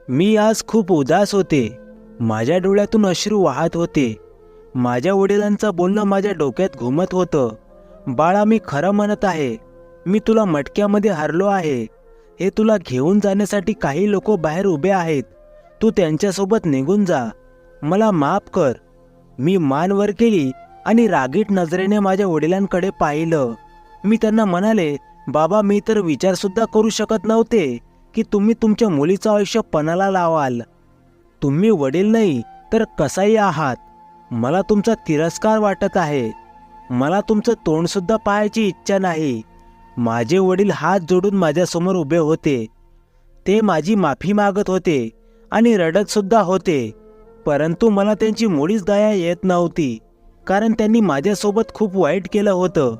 मी आज खूप उदास होते. माझ्या डोळ्यातून अश्रू वाहत होते. माझ्या वडिलांचं बोलणं माझ्या डोक्यात घुमत होतं. बाळा, मी खरं म्हणत आहे. मी तुला मटक्यामध्ये हरलो आहे. हे तुला घेऊन जाण्यासाठी काही लोक बाहेर उभे आहेत. तू त्यांच्यासोबत निघून जा. मला माफ कर. मी मान वर केली आणि रागीट नजरेने माझ्या वडिलांकडे पाहिलं. मी त्यांना म्हणाले, बाबा, मी तर विचारसुद्धा करू शकत नव्हते की तुम्ही तुमच्या मुलीचं आयुष्य पणाला लावाल. तुम्ही वडील नाही तर कसाही आहात. मला तुमचा तिरस्कार वाटत आहे. मला तुमचं तोंडसुद्धा पाहायची इच्छा नाही. माझे वडील हात जोडून माझ्यासमोर उभे होते. ते माझी माफी मागत होते आणि रडतसुद्धा होते. परंतु मला त्यांची मुळीच दया येत नव्हती, कारण त्यांनी माझ्यासोबत खूप वाईट केलं होतं.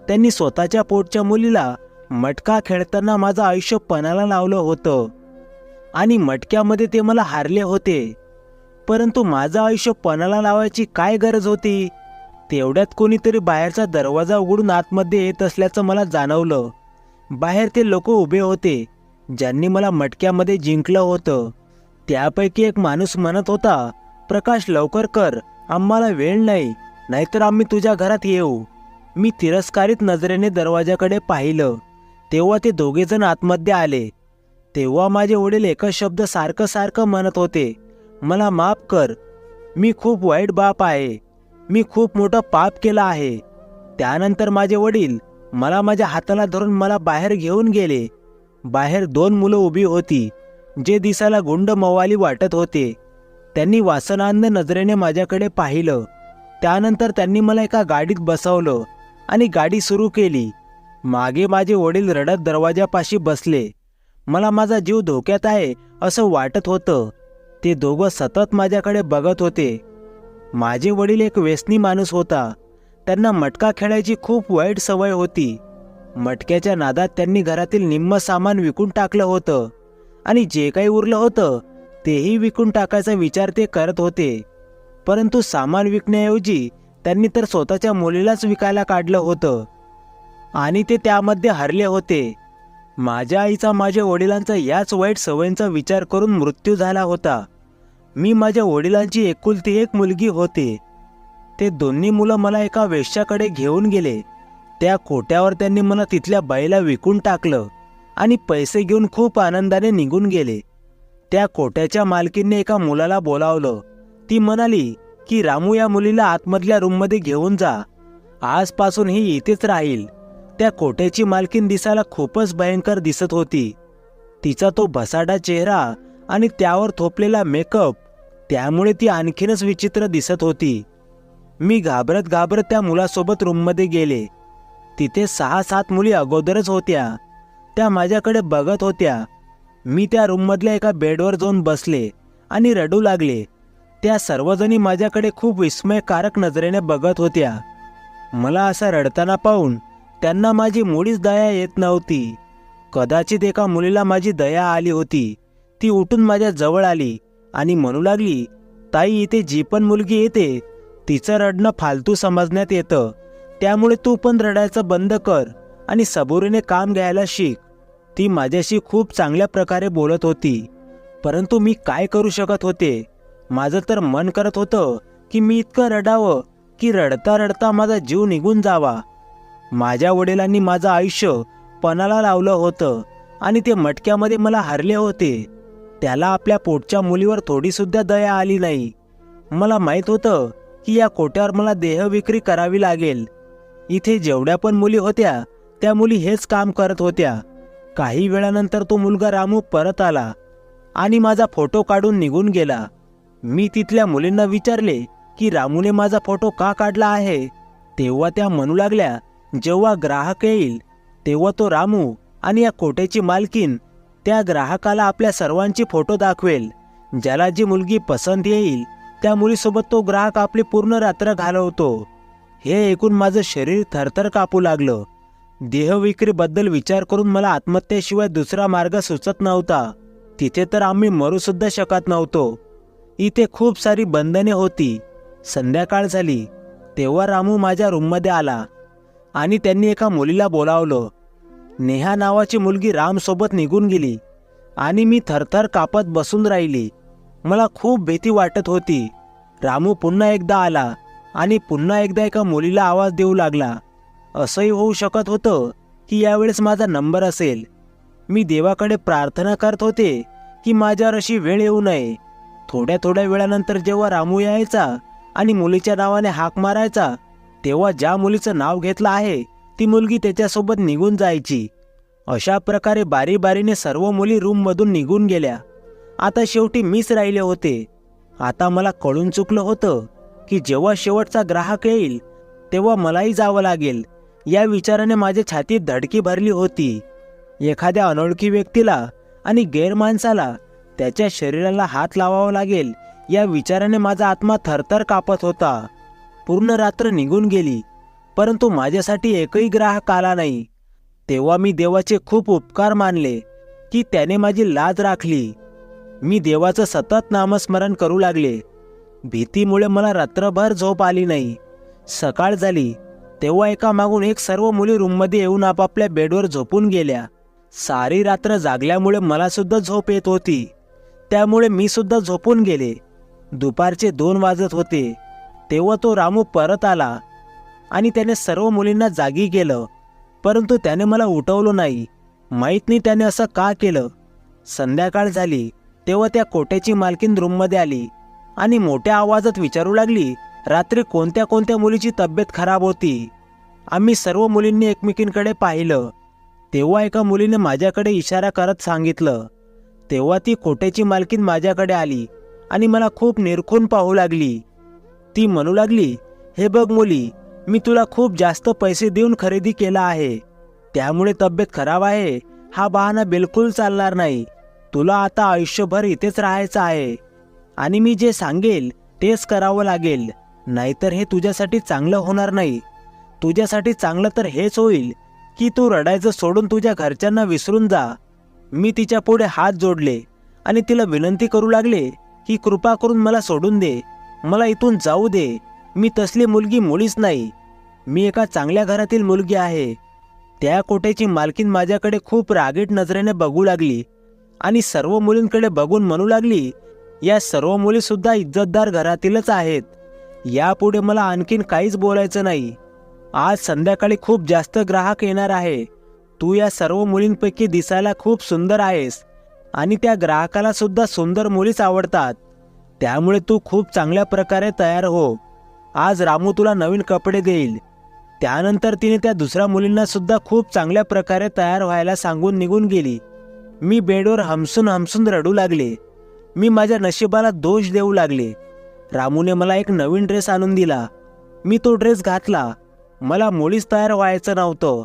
त्यांनी स्वतःच्या पोटच्या मुलीला मटका खेळताना माझं आयुष्य पणाला लावलं होतं आणि मटक्यामध्ये ते मला हारले होते. परंतु माझं आयुष्य पणाला लावायची काय गरज होती? तेवढ्यात कोणीतरी बाहेरचा दरवाजा उघडून आतमध्ये येत असल्याचं मला जाणवलं. बाहेर ते लोक उभे होते ज्यांनी मला मटक्यामध्ये जिंकलं होतं. त्यापैकी एक माणूस म्हणत होता, प्रकाश, लवकर कर, आम्हाला वेळ नाही, नाहीतर आम्ही तुझ्या घरात येऊ. मी तिरस्कारित नजरेने दरवाजाकडे पाहिलं. तेव्हा ते दोघेजण आतमध्ये आले. तेव्हा माझे वडील एकच शब्द सारखं सारखं म्हणत होते, मला माफ कर. मी खूप वाईट बाप आहे. मी खूप मोठं पाप केलं आहे. त्यानंतर माझे वडील मला माझ्या हाताला धरून मला बाहेर घेऊन गेले. बाहेर दोन मुलं उभी होती, जे दिसायला गुंड मवाली वाटत होते. त्यांनी वासनांध नजरेने माझ्याकडे पाहिलं. त्यानंतर त्यांनी मला एका गाडीत बसवलं आणि गाडी सुरू केली. मागे माझे वडील रडत दरवाजापाशी बसले. मला माझा जीव धोक्यात आहे असं वाटत होतं. ते दोघं सतत माझ्याकडे बघत होते. माझे वडील एक व्यसनी माणूस होता. त्यांना मटका खेळायची खूप वाईट सवय होती. मटक्याच्या नादात त्यांनी घरातील निम्म सामान विकून टाकलं होतं आणि जे काही उरलं होतं तेही विकून टाकायचा विचार ते करत होते. परंतु सामान विकण्याऐवजी त्यांनी तर स्वतःच्या मुलीलाच विकायला काढलं होतं आणि ते त्यामध्ये हरले होते. माझ्या आईचा माझ्या वडिलांचा याच वाईट सवयींचा विचार करून मृत्यू झाला होता. मी माझ्या वडिलांची एकुलती एक मुलगी होते. ते दोन्ही मुलं मला एका वेश्याकडे घेऊन गेले. त्या कोट्यावर त्यांनी मला तिथल्या बाईला विकून टाकलं आणि पैसे घेऊन खूप आनंदाने निघून गेले. त्या कोट्याच्या मालकीने एका मुलाला बोलावलं. ती म्हणाली की रामू, या मुलीला आतमधल्या रूममध्ये घेऊन जा. आजपासून ही इथेच राहील. त्या कोट्याची मालकीन दिसायला खूपच भयंकर दिसत होती. तिचा तो भसाडा चेहरा आणि त्यावर थोपलेला मेकअप, त्यामुळे ती आणखीनच विचित्र दिसत होती. मी घाबरत घाबरत त्या मुलासोबत रूममध्ये गेले. तिथे 6-7 मुली अगोदरच होत्या. त्या माझ्याकडे बघत होत्या. मी त्या रूममधल्या एका बेडवर जाऊन बसले आणि रडू लागले. त्या सर्वजणी माझ्याकडे खूप विस्मयकारक नजरेने बघत होत्या. मला असा रडताना पाहून त्यांना माझी मुळीच दया येत नव्हती. कदाचित एका मुलीला माझी दया आली होती. ती उठून माझ्या जवळ आली आणि म्हणू लागली, ताई, इथे जी पण मुलगी येते तिचं रडणं फालतू समजण्यात येतं. त्यामुळे तू पण रडायचं बंद कर आणि सबुरीने काम घ्यायला शिक. ती माझ्याशी खूप चांगल्या प्रकारे बोलत होती. परंतु मी काय करू शकत होते? माझं तर मन करत होतं की मी इतकं रडावं की रडता रडता माझा जीव निघून जावा. माझ्या वडिलांनी माझं आयुष्य पणाला लावलं होतं आणि ते मटक्यामध्ये मला हरले होते. त्याला आपल्या पोटच्या मुलीवर थोडीसुद्धा दया आली नाही. मला माहीत होतं की या कोट्यावर मला देहविक्री करावी लागेल. इथे जेवढ्या पण मुली होत्या त्या मुली हेच काम करत होत्या. काही वेळानंतर तो मुलगा रामू परत आला आणि माझा फोटो काढून निघून गेला. मी तिथल्या मुलींना विचारले की रामूने माझा फोटो का काढला आहे. तेव्हा त्या म्हणू लागल्या, जेव्हा ग्राहक येईल तेव्हा तो रामू आणि या कोट्याची मालकीन त्या ग्राहकाला आपल्या सर्वांची फोटो दाखवेल. ज्याला जी मुलगी पसंत येईल त्या मुलीसोबत तो ग्राहक आपली पूर्ण रात्र घालवतो. हे ऐकून माझं शरीर थरथर कापू लागलं. देहविक्रीबद्दल विचार करून मला आत्महत्येशिवाय दुसरा मार्ग सुचत नव्हता. तिथे तर आम्ही मरूसुद्धा शकत नव्हतो. इथे खूप सारी बंधने होती. संध्याकाळ झाली तेव्हा रामू माझ्या रूममध्ये आला आणि त्यांनी एका मुलीला बोलावलं. नेहा नावाची मुलगी रामसोबत निघून गेली आणि मी थरथर कापत बसून राहिली. मला खूप भीती वाटत होती. रामू पुन्हा एकदा आला आणि पुन्हा एकदा एका मुलीला आवाज देऊ लागला. असंही होऊ शकत होतं की यावेळेस माझा नंबर असेल. मी देवाकडे प्रार्थना करत होते की माझ्यावर अशी वेळ येऊ नये. थोड्या वेळानंतर जेव्हा रामू यायचा आणि मुलीच्या नावाने हाक मारायचा, तेव्हा ज्या मुलीचं नाव घेतलं आहे ती मुलगी त्याच्यासोबत निघून जायची. अशा प्रकारे बारीबारीने सर्व मुली रूममधून निघून गेल्या. आता शेवटी मीच राहिले होते. आता मला कळून चुकलं होतं की जेव्हा शेवटचा ग्राहक येईल तेव्हा मलाही जावं लागेल. या विचाराने माझ्या छातीत धडकी भरली होती. एखाद्या अनोळखी व्यक्तीला आणि गैरमाणसाला त्याच्या शरीराला हात लावावा लागेल या विचाराने माझा आत्मा थरथर कापत होता. पूर्ण रात्र निघून गेली, परंतु माझ्यासाठी एकही ग्राहक आला नाही. तेव्हा मी देवाचे खूप उपकार मानले की त्याने माझी लाज राखली. मी देवाचं सतत नामस्मरण करू लागले. भीतीमुळे मला रात्रभर झोप आली नाही. सकाळ झाली तेव्हा एका मागून एक सर्व मुली रूममध्ये येऊन आपापल्या बेडवर झोपून गेल्या. सारी रात्र जागल्यामुळे मला सुद्धा झोप येत होती, त्यामुळे मी सुद्धा झोपून गेले. दुपारचे 2 वाजत होते तेव्हा तो रामू परत आला आणि त्याने सर्व मुलींना जागी केलं, परंतु त्याने मला उठवलं नाही. माहीत नाही त्याने असं का केलं. संध्याकाळ झाली तेव्हा त्या कोट्याची मालकीण रूममध्ये आली आणि मोठ्या आवाजात विचारू लागली रात्री कोणत्या कोणत्या मुलीची तब्येत खराब होती. आम्ही सर्व मुलींनी एकमेकींकडे पाहिलं. तेव्हा एका मुलीने माझ्याकडे इशारा करत सांगितलं. तेव्हा ती कोट्याची मालकीण माझ्याकडे आली आणि मला खूप निरखून पाहू लागली. ती म्हणू लागली, हे बघ मुली, मी तुला खूप जास्त पैसे देऊन खरेदी केला आहे, त्यामुळे तब्येत खराब आहे हा बहाणा बिलकुल चालणार नाही. तुला आता आयुष्यभर इथेच राहायचं आहे आणि मी जे सांगेल तेच करावं लागेल, नाहीतर हे तुझ्यासाठी चांगलं होणार नाही. तुझ्यासाठी चांगलं तर हेच होईल की तू रडायचं सोडून तुझ्या घरच्यांना विसरून जा. मी तिच्या पुढे हात जोडले आणि तिला विनंती करू लागले की कृपा करून मला सोडून दे, मला इथून जाऊ दे. मी तसली मुलगी मुळीच नाही. मी एका चांगल्या घरातील मुलगी आहे. त्या कोट्याची मालकीण माझ्याकडे खूप रागीट नजरेने बघू लागली आणि सर्व मुलींकडे बघून म्हणू लागली, या सर्व मुलीसुद्धा इज्जतदार घरातीलच आहेत. यापुढे मला आणखीन काहीच बोलायचं नाही. आज संध्याकाळी खूप जास्त ग्राहक येणार आहे. तू या सर्व मुलींपैकी दिसायला खूप सुंदर आहेस आणि त्या ग्राहकाला सुद्धा सुंदर मुलीच आवडतात, त्यामुळे तू खूप चांगल्या प्रकारे तयार हो. आज रामू तुला नवीन कपडे देईल. त्यानंतर तिने त्या दुसऱ्या मुलींना सुद्धा खूप चांगल्या प्रकारे तयार व्हायला सांगून निघून गेली. मी बेडवर हमसून हमसून रडू लागले. मी माझ्या नशिबाला दोष देऊ लागले. रामूने मला एक नवीन ड्रेस आणून दिला. मी तो ड्रेस घातला. मला मुळीच तयार व्हायचं नव्हतं,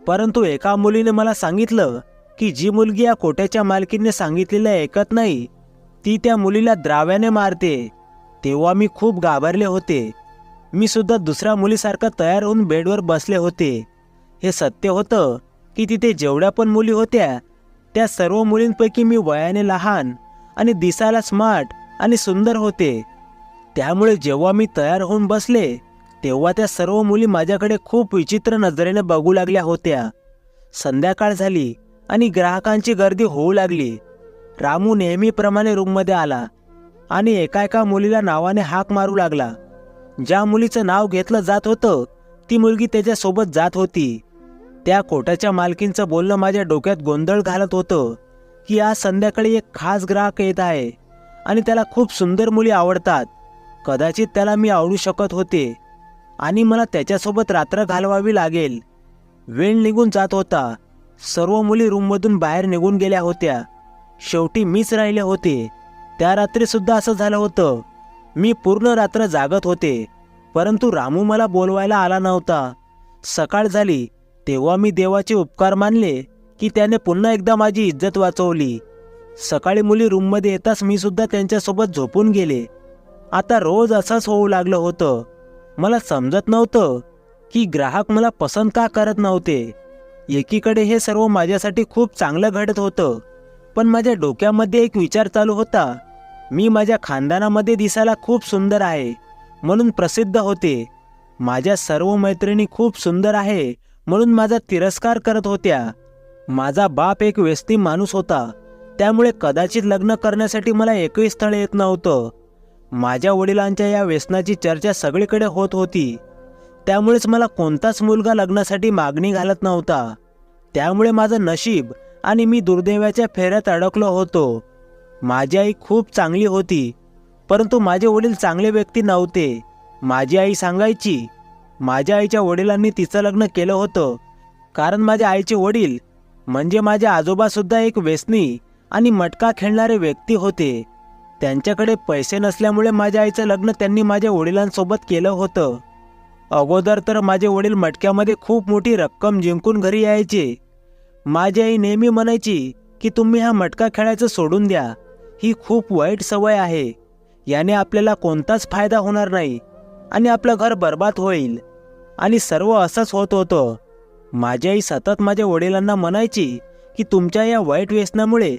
परंतु एका मुलीने मला सांगितलं की जी मुलगी या कोट्याच्या मालकीने सांगितलेलं ऐकत नाही ती त्या मुलीला द्राव्याने मारते. तेव्हा मी खूप घाबरले होते. मी सुद्धा दुसऱ्या मुलीसारखं तयार होऊन बेडवर बसले होते. हे सत्य होतं की तिथे जेवढ्या पण मुली होत्या त्या सर्व मुलींपैकी मी वयाने लहान आणि दिसायला स्मार्ट आणि सुंदर होते. त्यामुळे जेव्हा मी तयार होऊन बसले तेव्हा त्या सर्व मुली माझ्याकडे खूप विचित्र नजरेने बघू लागल्या होत्या. संध्याकाळ झाली आणि ग्राहकांची गर्दी होऊ लागली. रामू नेहमीप्रमाणे रूममध्ये आला आणि एका मुलीला नावाने हाक मारू लागला. ज्या मुलीचं नाव घेतलं जात होतं ती मुलगी त्याच्यासोबत जात होती. त्या कोट्याच्या मालकींचं बोलणं माझ्या डोक्यात गोंधळ घालत होतं की आज संध्याकाळी एक खास ग्राहक येत आहे आणि त्याला खूप सुंदर मुली आवडतात. कदाचित त्याला मी आवडू शकत होते आणि मला त्याच्यासोबत रात्र घालवावी लागेल. वेळ निघून जात होता. सर्व मुली रूममधून बाहेर निघून गेल्या होत्या. शेवटी मीच राहिले होते. त्या रात्रीसुद्धा असं झालं होतं. मी पूर्ण रात्र जागत होते, परंतु रामू मला बोलवायला आला नव्हता. सकाळ झाली तेव्हा मी देवाचे उपकार मानले की त्याने पुन्हा एकदा माझी इज्जत वाचवली. सकाळी मुली रूममध्ये येताच मी सुद्धा त्यांच्यासोबत झोपून गेले. आता रोज असंच होऊ लागलं होतं. मला समजत नव्हतं की ग्राहक मला पसंत का करत नव्हते. एकीकडे हे सर्व माझ्यासाठी खूप चांगलं घडत होतं, पण माझ्या डोक्यामध्ये एक विचार चालू होता. मी माझ्या खानदानामध्ये दिसायला खूप सुंदर आहे म्हणून प्रसिद्ध होते. माझ्या सर्व मैत्रिणी खूप सुंदर आहे म्हणून माझा तिरस्कार करत होत्या. माझा बाप एक व्यसनी माणूस होता, त्यामुळे कदाचित लग्न करण्यासाठी मला एकही स्थळ येत नव्हतं. माझ्या वडिलांच्या या व्यसनाची चर्चा सगळीकडे होत होती. त्यामुळेच मला कोणताच मुलगा लग्नासाठी मागणी घालत नव्हता. त्यामुळे माझं नशीब आणि मी दुर्दैवाच्या फेऱ्यात अडकलो होतो. माझी आई खूप चांगली होती, परंतु माझे वडील चांगले व्यक्ती नव्हते. माझी आई सांगायची, माझ्या आईच्या वडिलांनी तिचं लग्न केलं होतं कारण माझ्या आईचे वडील म्हणजे माझे आजोबासुद्धा एक व्यसनी आणि मटका खेळणारे व्यक्ती होते. त्यांच्याकडे पैसे नसल्यामुळे माझ्या आईचं लग्न त्यांनी माझ्या वडिलांसोबत केलं होतं. अगोदर तर माझे वडील मटक्यामध्ये खूप मोठी रक्कम जिंकून घरी यायचे. माझी आई नेहमी म्हणायची की तुम्ही हा मटका खेळायचं सोडून द्या, ही खूप वाईट सवय आहे, याने आपल्याला कोणताच फायदा होणार नाही आणि आपलं घर बर्बाद होईल. आणि सर्व असंच होत होतं. माझी आई सतत माझ्या वडिलांना म्हणायची की तुमच्या या वाईट व्यसनामुळे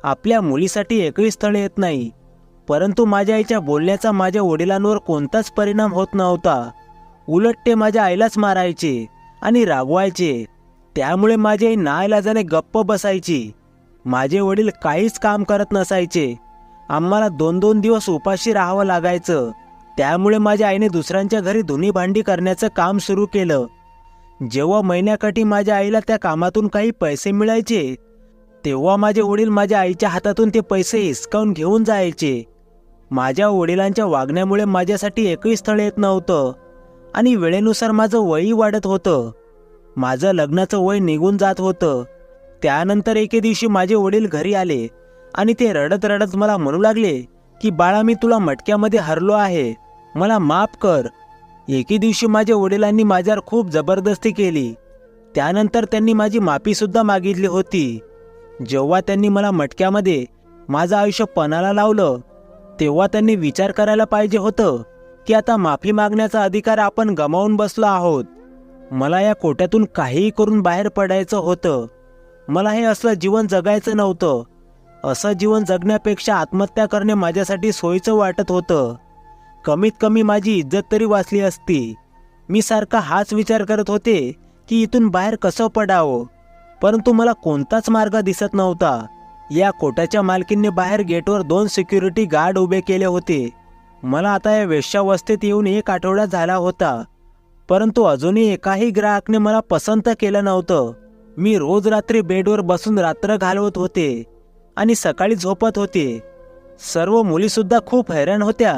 आपल्या मुलीसाठी एकही स्थळ येत नाही. परंतु माझ्या आईच्या बोलण्याचा माझ्या वडिलांवर कोणताच परिणाम होत नव्हता. उलट ते माझ्या आईलाच मारायचे आणि रागवायचे. त्यामुळे माझी आई नाईलाजाने गप्प बसायची. माझे वडील काहीच काम करत नसायचे. आम्हाला 2-2 दिवस उपाशी राहावं लागायचं. त्यामुळे माझ्या आईने दुसऱ्यांच्या घरी धुणी भांडी करण्याचं काम सुरू केलं. जेव्हा महिन्याकाठी माझ्या आईला त्या कामातून काही पैसे मिळायचे, तेव्हा माझे वडील माझ्या आईच्या हातातून ते पैसे हिसकावून घेऊन जायचे. माझ्या वडिलांच्या वागण्यामुळे माझ्यासाठी एकही स्थळ येत नव्हतं आणि वेळेनुसार माझं वयही वाढत होतं. माझं लग्नाचं वय निघून जात होतं. त्यानंतर एके दिवशी माझे वडील घरी आले आणि ते रडत रडत मला म्हणू लागले की बाळा, मी तुला मटक्यामध्ये हरलो आहे, मला माफ कर. एके दिवशी माझ्या वडिलांनी माझ्यावर खूप जबरदस्ती केली. त्यानंतर त्यांनी माझी माफीसुद्धा मागितली होती. जेव्हा त्यांनी मला मटक्यामध्ये माझं आयुष्य पणाला लावलं, तेव्हा त्यांनी विचार करायला पाहिजे होतं की आता माफी मागण्याचा अधिकार आपण गमावून बसलो आहोत. मला या कोट्यातून काहीही करून बाहेर पडायचं होतं. मला हे असलं जीवन जगायचं नव्हतं. असं जीवन जगण्यापेक्षा आत्महत्या करणे माझ्यासाठी सोयीचं वाटत होतं. कमीत कमी माझी इज्जत तरी वाचली असती. मी सारखा हाच विचार करत होते की इथून बाहेर कसं पडावं, परंतु मला कोणताच मार्ग दिसत नव्हता. या कोट्याच्या मालकींनी बाहेर गेटवर 2 सिक्युरिटी गार्ड उभे केले होते. मला आता या वेश्यावस्थेत येऊन 1 आठवडा झाला होता, परंतु अजूनही एकाही ग्राहकाने मला पसंत केलं नव्हतं. मी रोज रात्री बेडवर बसून रात्र घालवत होते आणि सकाळी झोपत होते. सर्व मुलीसुद्धा खूप हैराण होत्या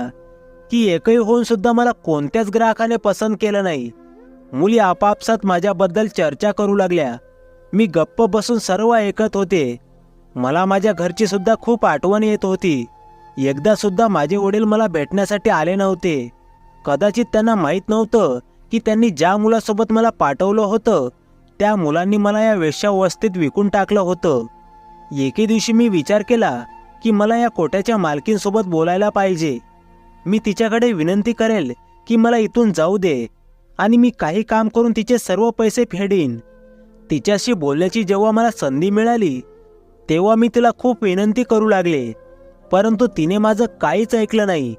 की एकही होऊन सुद्धा मला कोणत्याच ग्राहकाने पसंत केलं नाही. मुली आपापसात माझ्याबद्दल चर्चा करू लागल्या. मी गप्प बसून सर्व ऐकत होते. मला माझ्या घरची सुद्धा खूप आठवण येत होती. एकदा सुद्धा माझे वडील मला भेटण्यासाठी आले नव्हते. कदाचित त्यांना माहीत नव्हतं की त्यांनी ज्या मुलासोबत मला पाठवलं होतं, त्या मुलांनी मला या वेश्यावस्थेत विकून टाकलं होतं. एके दिवशी मी विचार केला की मला या कोट्याच्या मालकींसोबत बोलायला पाहिजे. मी तिच्याकडे विनंती करेल की मला इथून जाऊ दे आणि मी काही काम करून तिचे सर्व पैसे फेडीन. तिच्याशी बोलण्याची जेव्हा मला संधी मिळाली, तेव्हा मी तिला खूप विनंती करू लागले, परंतु तिने माझं काहीच ऐकलं नाही.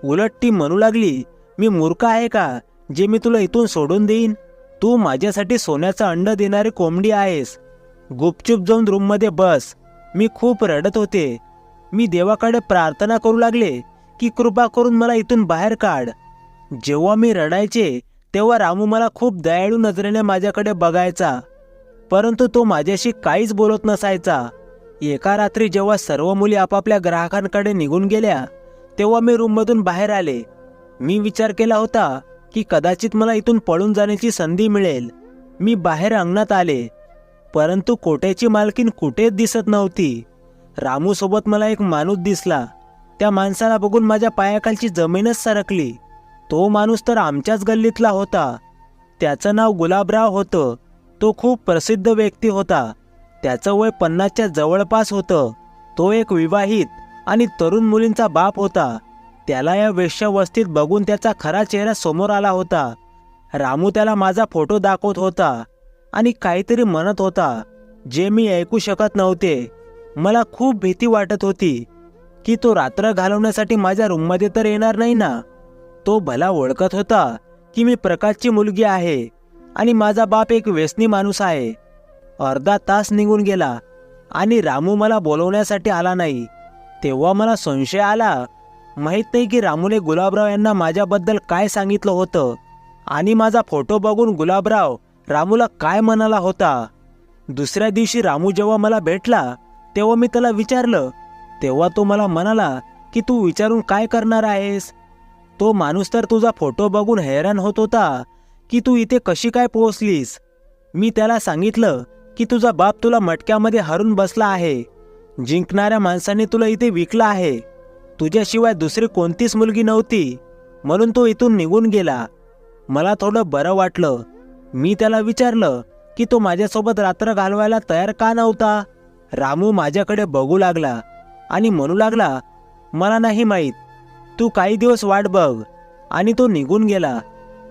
उलट ती म्हणू लागली, मी मूर्ख आहे का जे मी तुला इथून सोडून देईन? तू माझ्यासाठी सोन्याचं अंड देणारी कोंबडी आहेस. गुपचूप जाऊन रूममध्ये बस. मी खूप रडत होते. मी देवाकडे प्रार्थना करू लागले की कृपा करून मला इथून बाहेर काढ. जेव्हा मी रडायचे तेव्हा रामू मला खूप दयाळू नजरेने माझ्याकडे बघायचा, परंतु तो माझ्याशी काहीच बोलत नसायचा. एका रात्री जेव्हा सर्व मुली आपापल्या ग्राहकांकडे निघून गेल्या, तेव्हा मी रूममधून बाहेर आले. मी विचार केला होता की कदाचित मला इथून पळून जाण्याची संधी मिळेल. मी बाहेर अंगणात आले, परंतु कोट्याची मालकीण कुठेच दिसत नव्हती. रामूसोबत मला एक माणूस दिसला. त्या माणसाला बघून माझ्या पायाखालची जमीनच सरकली. तो माणूस तर आमच्याच गल्लीतला होता. त्याचं नाव गुलाबराव होतं. तो खूप प्रसिद्ध व्यक्ती होता. त्याचं वय 50च्या जवळपास होतं. तो एक विवाहित आणि तरुण मुलींचा बाप होता. त्याला या वेश्यावस्थेत बघून त्याचा खरा चेहरा समोर आला होता. रामू त्याला माझा फोटो दाखवत होता आणि काहीतरी म्हणत होता जे मी ऐकू शकत नव्हते. मला खूप भीती वाटत होती की तो रात्र घालवण्यासाठी माझ्या रूममध्ये तर येणार नाही ना. तो भला ओळखत होता की मी प्रकाशची मुलगी आहे आणि माझा बाप एक व्यसनी माणूस आहे. अर्धा तास निघून गेला आणि रामू मला बोलवण्यासाठी आला नाही. तेव्हा मला संशय आला. माहीत नाही की रामूने गुलाबराव यांना माझ्याबद्दल काय सांगितलं होतं आणि माझा फोटो बघून गुलाबराव रामूला काय म्हणाला होता. दुसऱ्या दिवशी रामू जेव्हा मला भेटला तेव्हा मी त्याला विचारलं. तेव्हा तो मला म्हणाला की तू विचारून काय करणार आहेस. तो माणूस तर तुझा फोटो बघून हैराण होत होता की तू इथे कशी काय पोहोचलीस. मी त्याला सांगितलं की तुझा बाप तुला मटक्यामध्ये हरून बसला आहे. जिंकणाऱ्या माणसाने तुला इथे विकलं आहे. तुझ्याशिवाय दुसरी कोणतीच मुलगी नव्हती म्हणून तो इथून निघून गेला. मला थोडं बरं वाटलं. मी त्याला विचारलं की तो माझ्यासोबत रात्र घालवायला तयार का नव्हता. रामू माझ्याकडे बघू लागला आणि म्हणू लागला, मला नाही माहीत, तू काही दिवस वाट बघ. आणि तो निघून गेला.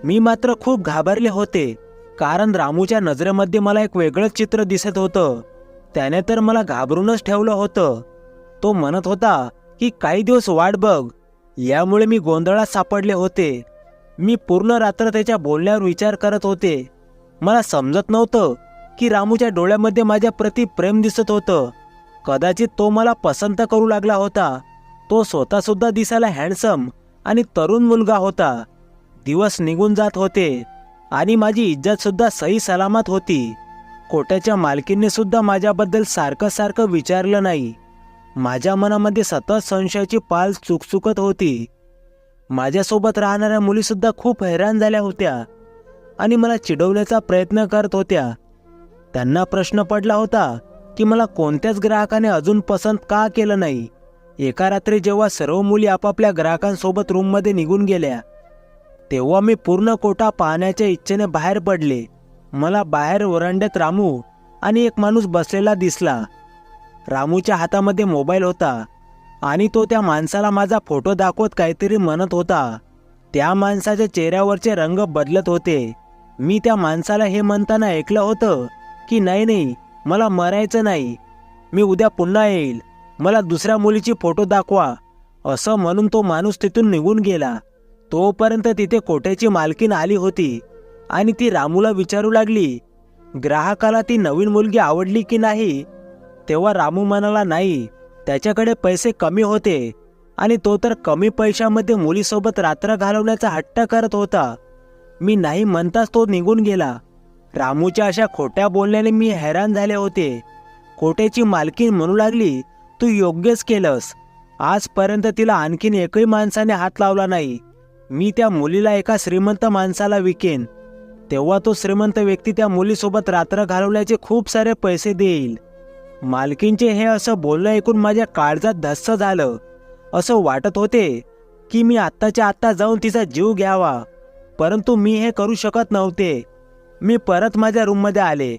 मी मात्र खूप घाबरले होते कारण रामूच्या नजरेमध्ये मला एक वेगळंच चित्र दिसत होतं. त्याने तर मला घाबरूनच ठेवलं होतं. तो म्हणत होता की काही दिवस वाट बघ. यामुळे मी गोंधळात सापडले होते. मी पूर्ण रात्र त्याच्या बोलण्यावर विचार करत होते. मला समजत नव्हतं की रामूच्या डोळ्यामध्ये माझ्या प्रति प्रेम दिसत होतं. कदाचित तो मला पसंत करू लागला होता. तो स्वतःसुद्धा दिसायला हँडसम आणि तरुण मुलगा होता. दिवस निघून जात होते आणि माझी इज्जतसुद्धा सही सलामत होती. कोट्याच्या मालकीने सुद्धा माझ्याबद्दल सारखं विचारलं नाही. माझ्या मनामध्ये सतत संशयाची पाल चुकचुकत होती. माझ्यासोबत राहणाऱ्या मुलीसुद्धा खूप हैराण झाल्या होत्या आणि मला चिडवण्याचा प्रयत्न करत होत्या. त्यांना प्रश्न पडला होता की मला कोणत्याच ग्राहकाने अजून पसंत का केलं नाही. एका रात्री जेव्हा सर्व मुली आपापल्या ग्राहकांसोबत रूममध्ये निघून गेल्या तेव्हा मी पूर्ण कोटा पाहण्याच्या इच्छेने बाहेर पडले. मला बाहेर वरांड्यात रामू आणि एक माणूस बसलेला दिसला. रामूच्या हातामध्ये मोबाईल होता आणि तो त्या माणसाला माझा फोटो दाखवत काहीतरी म्हणत होता. त्या माणसाच्या चेहऱ्यावरचे रंग बदलत होते. मी त्या माणसाला हे म्हणताना ऐकलं होतं की नाही, मला मरायचं नाही, मी उद्या पुन्हा येईल, मला दुसऱ्या मुलीची फोटो दाखवा. असं म्हणून तो माणूस तिथून निघून गेला. तोपर्यंत तिथे कोट्याची मालकीण आली होती आणि ती रामूला विचारू लागली, ग्राहकाला ती नवीन मुलगी आवडली की नाही. तेव्हा रामू म्हणाला नाही, त्याच्याकडे पैसे कमी होते आणि तो तर कमी पैशामध्ये मुलीसोबत रात्र घालवण्याचा हट्ट करत होता. मी नाही म्हणताच तो निघून गेला. रामूच्या अशा खोट्या बोलण्याने मी हैराण झाले होते. कोट्याची मालकीण म्हणू लागली, तू योग्यच केलंस. आजपर्यंत तिला आणखीन एकही माणसाने हात लावला नाही. मी त्या मुलीला एका श्रीमंत माणसाला विकेन. तेव्हा तो श्रीमंत व्यक्ती त्या मुलीसोबत रात्र घालवल्याचे खूप सारे पैसे देईल. मालकींचे हे असं बोलणं ऐकून माझ्या काळजात धस्स झालं. असं वाटत होते की मी आत्ताच्या आत्ता जाऊन तिचा जीव घ्यावा, परंतु मी हे करू शकत नव्हते. मी परत माझ्या रूममध्ये आले.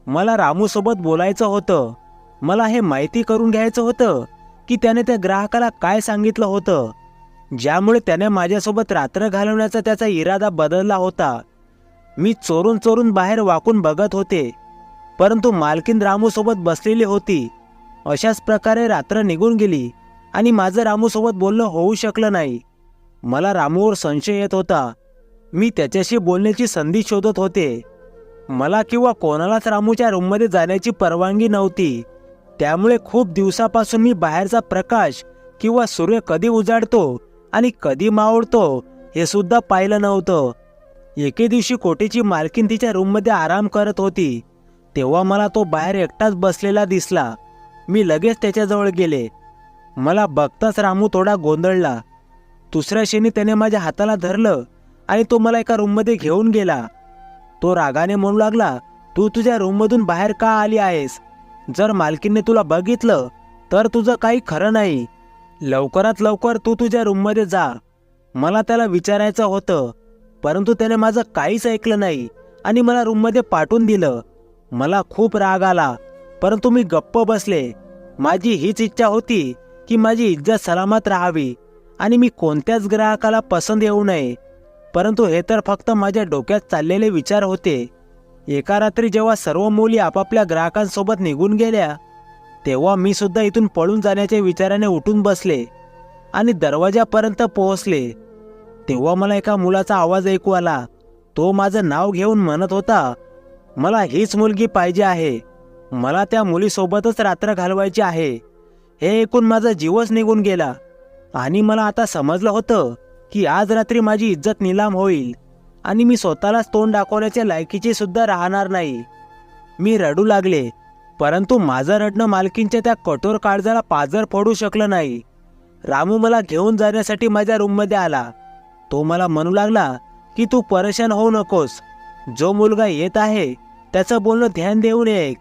मला रामूसोबत बोलायचं होतं. मला हे माहिती करून घ्यायचं होतं की त्याने त्या ग्राहकाला काय सांगितलं होतं ज्यामुळे त्याने माझ्यासोबत रात्र घालवण्याचा त्याचा इरादा बदलला होता. मी चोरून बाहेर वाकून बघत होते, परंतु मालकीन रामूसोबत बसलेली होती. अशाच प्रकारे रात्र निघून गेली आणि माझं रामूसोबत बोलणं होऊ शकलं नाही. मला रामूवर संशय येत होता. मी त्याच्याशी बोलण्याची संधी शोधत होते. मला किंवा कोणालाच रामूच्या रूममध्ये जाण्याची परवानगी नव्हती. त्यामुळे खूप दिवसापासून मी बाहेरचा प्रकाश किंवा सूर्य कधी उजाडतो आणि कधी मावळतो हे सुद्धा पाहिलं नव्हतं. एके दिवशी कोटेची मालकीण तिच्या रूममध्ये आराम करत होती. तेव्हा मला तो बाहेर एकटाच बसलेला दिसला. मी लगेच त्याच्याजवळ गेले. मला बघताच रामू थोडा गोंधळला. दुसऱ्या क्षणी त्याने माझ्या हाताला धरलं आणि तो मला एका रूममध्ये घेऊन गेला. तो रागाने म्हणू लागला, तू तुझ्या रूममधून बाहेर का आली आहेस? जर मालकीने तुला बघितलं तर तुझं काही खरं नाही. लवकरात लवकर तू तुझ्या रूममध्ये जा. मला त्याला विचारायचं होतं, परंतु त्याने माझं काहीच ऐकलं नाही आणि मला रूममध्ये पाठवून दिलं. मला खूप राग आला, परंतु मी गप्प बसले. माझी हीच इच्छा होती की माझी इज्जत सलामत राहावी आणि मी कोणत्याच ग्राहकाला पसंत येऊ नये. परंतु हे तर फक्त माझ्या डोक्यात चाललेले विचार होते. एका रात्री जेव्हा सर्व मुली आपापल्या ग्राहकांसोबत निघून गेल्या तेव्हा मी सुद्धा इथून पळून जाण्याच्या विचाराने उठून बसले आणि दरवाजापर्यंत पोहोचले. तेव्हा मला एका मुलाचा आवाज ऐकू आला. तो माझं नाव घेऊन म्हणत होता, मला हीच मुलगी पाहिजे आहे. मला त्या मुलीसोबतच रात्र घालवायची आहे. हे ऐकून माझा जीवच निघून गेला आणि मला आता समजलं होतं की आज रात्री माझी इज्जत नीलाम होईल आणि मी स्वतःलाच तोंड दाखवण्याच्या लायकीची सुद्धा राहणार नाही. मी रडू लागले, परंतु माझं रडणं मालकींच्या त्या कठोर काळजाला पाझर फोडू शकलं नाही. रामू मला घेऊन जाण्यासाठी माझ्या रूममध्ये आला. तो मला म्हणू लागला की तू परेशान होऊ नकोस. जो मुलगा येत आहे त्याचं बोलणं ध्यान देऊन ऐक.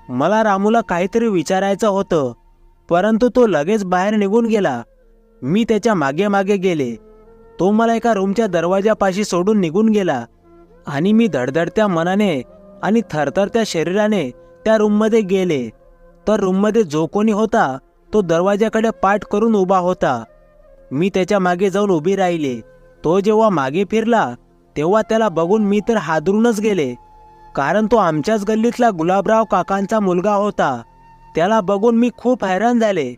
मला रामूला काहीतरी विचारायचं होतं, परंतु तो लगेच बाहेर निघून गेला. मी त्याच्या मागे मागे गेले. तो मला एका रूमच्या दरवाजापाशी सोडून निघून गेला आणि मी धडधडत्या मनाने आणि थरथरत्या शरीराने त्या रूममध्ये गेले. तर रूममध्ये जो कोणी होता तो दरवाजाकडे पाठ करून उभा होता. मी त्याच्या मागे जाऊन उभी राहिले. तो जेव्हा मागे फिरला तेव्हा त्याला बघून मी तर हादरूनच गेले, कारण तो आमच्याच गल्लीतला गुलाबराव काकांचा मुलगा होता. त्याला बघून मी खूप हैराण झाले.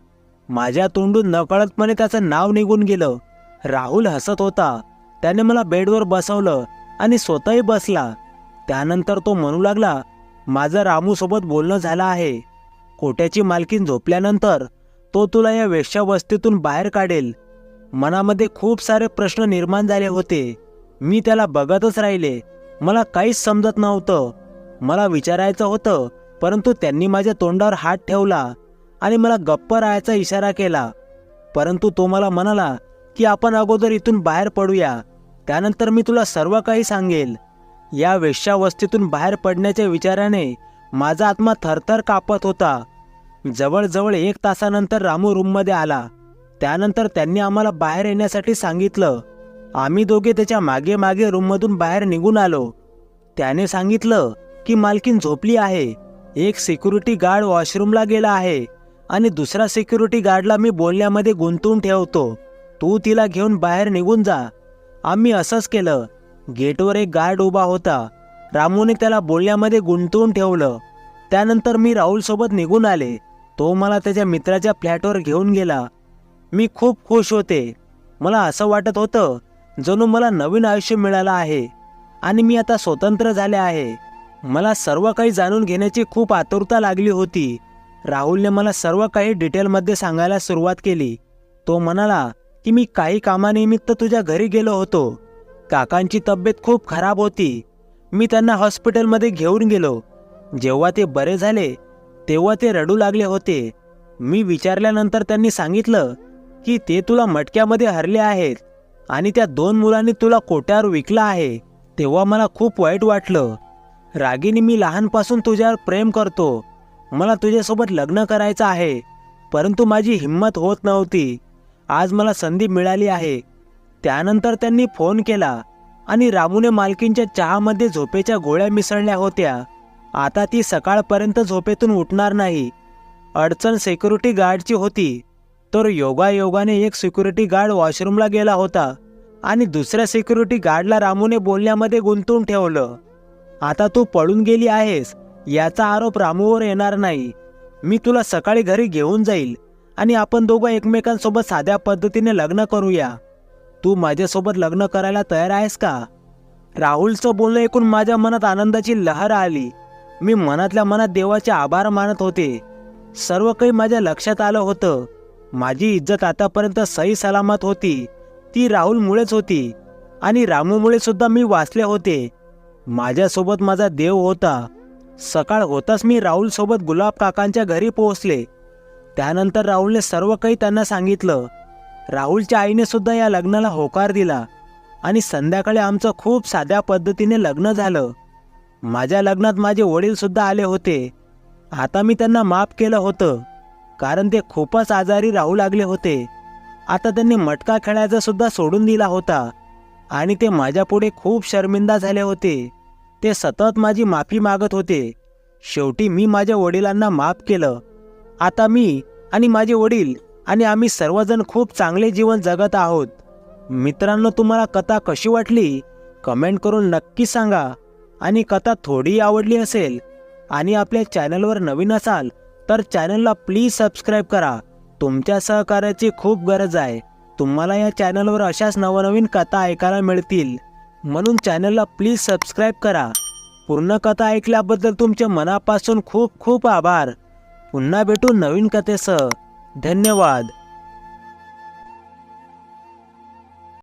माझ्या तोंडून नकळतपणे त्याचं नाव निघून गेलं. राहुल हसत होता. त्याने मला बेडवर बसवलं आणि स्वतःही बसला. त्यानंतर तो म्हणू लागला, माझं रामूसोबत बोलणं झालं आहे. कोट्याची मालकीन झोपल्यानंतर तो तुला या वेश्यावस्तीतून बाहेर काढेल. मनामध्ये खूप सारे प्रश्न निर्माण झाले होते. मी त्याला बघतच राहिले. मला काहीच समजत नव्हतं. मला विचारायचं होतं, परंतु त्यांनी माझ्या तोंडावर हात ठेवला आणि मला गप्प राहायचा इशारा केला. परंतु तो मला म्हणाला की आपण अगोदर इथून बाहेर पडूया, त्यानंतर मी तुला सर्व काही सांगेल. या वेश्यावस्तीतून बाहेर पडण्याच्या विचाराने माझा आत्मा थरथर कापत होता. जवळजवळ 1 तासानंतर रामू रूममध्ये आला. त्यानंतर त्यांनी आम्हाला बाहेर येण्यासाठी सांगितलं. आम्ही दोघे त्याच्या मागे मागे रूममधून बाहेर निघून आलो. त्याने सांगितलं की मालकीन झोपली आहे. एक सिक्युरिटी गार्ड वॉशरूमला गेला आहे आणि दुसरा सिक्युरिटी गार्डला मी बोलण्यामध्ये गुंतवून ठेवतो. तू तिला घेऊन बाहेर निघून जा. आम्ही असंच केलं. गेटवर एक गार्ड उभा होता. रामूने त्याला बोलण्यामध्ये गुंतवून ठेवलं. त्यानंतर मी राहुलसोबत निघून आले. तो मला त्याच्या मित्राच्या फ्लॅटवर घेऊन गेला. मी खूप खुश होते. मला असं वाटत होतं जणू मला नवीन आयुष्य मिळालं आहे आणि मी आता स्वतंत्र झाले आहे. मला सर्व काही जाणून घेण्याची खूप आतुरता लागली होती. राहुलने मला सर्व काही डिटेलमध्ये सांगायला सुरुवात केली. तो म्हणाला की मी काही कामानिमित्त तुझ्या घरी गेलो होतो. काकांची तब्येत खूप खराब होती. मी त्यांना हॉस्पिटलमध्ये घेऊन गेलो. जेव्हा ते बरे झाले तेव्हा ते रडू लागले होते. मी विचारल्यानंतर त्यांनी सांगितलं की ते तुला मटक्यामध्ये हरले आहेत आणि त्या 2 मुलांनी तुला कोट्यावर विकलं आहे. तेव्हा मला खूप वाईट वाटलं. रागिनी, मी लहानपासून तुझ्यावर प्रेम करतो. मला तुझ्यासोबत लग्न करायचं आहे, परंतु माझी हिंमत होत नव्हती. आज मला संधी मिळाली आहे. त्यानंतर त्यांनी फोन केला आणि रामूने मालकींच्या चहामध्ये झोपेच्या गोळ्या मिसळल्या होत्या. आता ती सकाळपर्यंत झोपेतून उठणार नाही. अडचण सिक्युरिटी गार्डची होती. तर योगायोगाने एक सिक्युरिटी गार्ड वॉशरूमला गेला होता आणि दुसऱ्या सिक्युरिटी गार्डला रामूने बोलण्यामध्ये गुंतवून ठेवलं. आता तू पळून गेली आहेस याचा आरोप रामूवर येणार नाही. मी तुला सकाळी घरी घेऊन जाईल आणि आपण दोघं एकमेकांसोबत साध्या पद्धतीने लग्न करूया. तू माझ्यासोबत लग्न करायला तयार आहेस का? राहुलचं बोलणं ऐकून माझ्या मनात आनंदाची लहर आली. मी मनातल्या मनात देवाचे आभार मानत होते. सर्व काही माझ्या लक्षात आलं होतं. माझी इज्जत आतापर्यंत सही सलामत होती ती राहुलमुळेच होती आणि रामूमुळे सुद्धा मी वाचले होते. माझ्यासोबत माझा देव होता. सकाळ होताच मी राहुलसोबत गुलाब काकांच्या घरी पोहोचले. त्यानंतर राहुलने सर्व काही त्यांना सांगितलं. राहुलच्या आईने सुद्धा या लग्नाला होकार दिला आणि संध्याकाळी आमचं खूप साध्या पद्धतीने लग्न झालं. माझ्या लग्नात माझे वडील सुद्धा आले होते. आता मी त्यांना माफ केलं होतं, कारण ते खूपच आजारी राहू लागले होते. आता त्यांनी मटका खेळायचा सुद्धा सोडून दिला होता आणि ते माझ्यापुढे खूप शर्मिंदा झाले होते. ते सतत माझी माफी मागत होते. शेवटी मी माझ्या वडिलांना माफ केलं. आता मी आणि माझे वडील आणि आम्ही सर्वजण खूप चांगले जीवन जगत आहोत. मित्रांनो, तुम्हाला कथा कशी वाटली कमेंट करून नक्की सांगा. आणि कथा थोडी आवडली असेल आणि आपल्या चॅनलवर नवीन असाल तर चॅनलला प्लीज सबस्क्राईब करा. तुमच्या सहकार्याची खूप गरज आहे. तुम्हाला या चॅनलवर अशाच नवनवीन कथा ऐकायला मिळतील, म्हणून चॅनलला प्लीज सबस्क्राईब करा. पूर्ण कथा ऐकल्याबद्दल तुमच्या मनापासून खूप खूप आभार. पुन्हा भेटू नवीन कथेसह. धन्यवाद.